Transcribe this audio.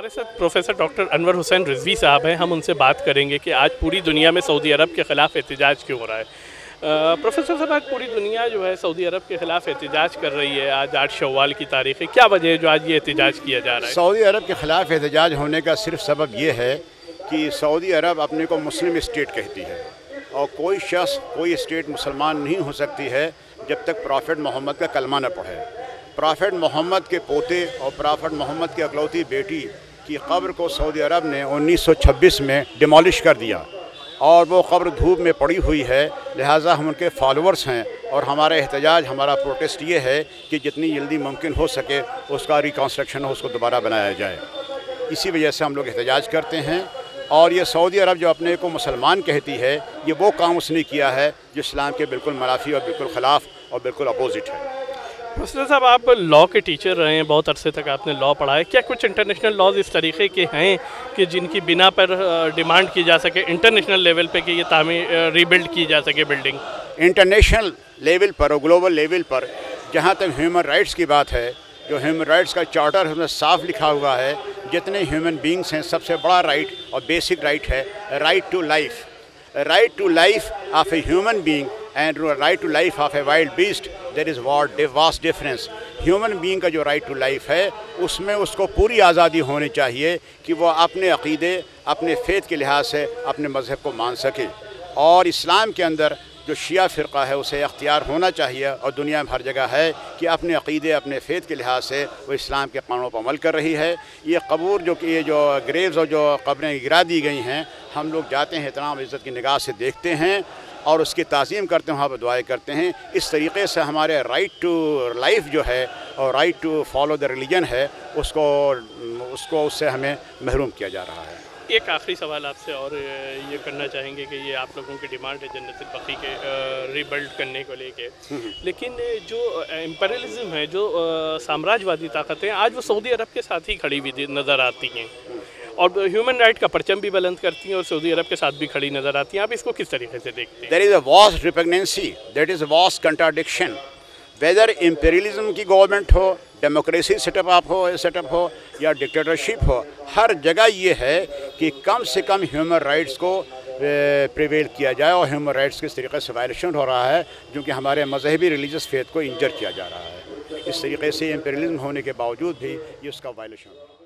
हमारे साथ professor doctor Anwar Hussain Rizvi साहब हैं। हम उनसे बात करेंगे कि आज पूरी दुनिया में सऊदी अरब के ख़िलाफ़ एहतजाज क्यों हो रहा है। प्रोफेसर साहब, आज पूरी दुनिया जो है सऊदी अरब के ख़िलाफ़ एहतजाज कर रही है। आज 8 शव्वाल की तारीख़ है, क्या वजह है जो आज ये एहतजाज किया जा रहा है? सऊदी अरब के ख़िलाफ़ एहतजाज होने का सिर्फ सबब ये है कि सऊदी अरब अपने को मुस्लिम स्टेट कहती है और कोई शख्स कोई स्टेट मुसलमान नहीं हो सकती है जब तक प्रॉफेट मोहम्मद का कलमा न पढ़े। प्रॉफेट मोहम्मद के पोते और प्रॉफेट मोहम्मद की अकलौती बेटी की कब्र को सऊदी अरब ने 1926 में डिमोलिश कर दिया और वो कब्र धूप में पड़ी हुई है। लिहाजा हम उनके फॉलोअर्स हैं और हमारा एहतजाज, हमारा प्रोटेस्ट ये है कि जितनी जल्दी मुमकिन हो सके उसका रिकन्स्ट्रक्शन हो, उसको दोबारा बनाया जाए। इसी वजह से हम लोग एहतजाज करते हैं। और ये सऊदी अरब जो अपने को मुसलमान कहती है, ये वो काम उसने किया है जो इस्लाम के बिल्कुल मुनाफी और बिल्कुल ख़िलाफ़ और बिल्कुल अपोजिट है। प्रोफेसर साहब, आप लॉ के टीचर रहे हैं, बहुत अरसे तक आपने लॉ पढ़ा है। क्या कुछ इंटरनेशनल लॉज इस तरीके के हैं कि जिनकी बिना पर डिमांड की जा सके इंटरनेशनल लेवल पे कि ये तामीर रीबिल्ड की जा सके बिल्डिंग? इंटरनेशनल लेवल पर और ग्लोबल लेवल पर जहाँ तक ह्यूमन राइट्स की बात है, जो ह्यूमन राइट्स का चार्टर उसमें साफ लिखा हुआ है, जितने ह्यूमन बींग्स हैं सबसे बड़ा राइट और बेसिक राइट है right to life. Right to life of a human being and right to life of a wild beast, there is vast difference. Human being का जो राइट टू लाइफ है उसमें उसको पूरी आज़ादी होनी चाहिए कि वो अपने अक़ीदे, अपने फ़ेथ के लिहाज से अपने मज़हब को मान सके। और इस्लाम के अंदर जो शिया फ़िरक़ा है उसे अख्तियार होना चाहिए और दुनिया में हर जगह है कि अपने अक़ीदे, अपने फ़ेथ के लिहाज से वो इस्लाम के क़ानूनों पर अमल कर रही है। ये कबूर जो कि ये जो ग्रेव्स और जो कब्रें गिरा दी गई हैं, हम लोग जाते हैं, एहतराम इज़्ज़त की निगाह से देखते हैं और उसकी ताज़ीम करते हैं, वहाँ पर दुआएँ करते हैं। इस तरीक़े से हमारे राइट टू लाइफ जो है और right to follow the religion है उसको उससे हमें महरूम किया जा रहा है। एक आखिरी सवाल आपसे और ये करना चाहेंगे कि ये आप लोगों की डिमांड है जन्नतुल बक़ी के रीबिल्ड करने को लेके, लेकिन जो इम्पेरियलिज़म है, जो साम्राज्यवादी ताकतें आज वो सऊदी अरब के साथ ही खड़ी हुई नज़र आती हैं और ह्यूमन राइट का परचम भी बुलंद करती हैं और सऊदी अरब के साथ भी खड़ी नज़र आती हैं। आप इसको किस तरीके से देखते हैं? There is a vast repugnancy, that is a vast contradiction. Whether imperialism की गवर्नमेंट हो, डेमोक्रेसी सेटअप हो या डिक्टेटरशिप हो, हर जगह ये है कि कम से कम ह्यूमन राइट्स को प्रिवेल किया जाए और ह्यूमन राइट्स किस तरीके से वायलेशन हो रहा है, क्योंकि हमारे मजहबी रिलीजियस फेथ को इंजर किया जा रहा है। इस तरीके से इम्पेरियलिज्म होने के बावजूद भी ये उसका वायलेशन हो रहा है।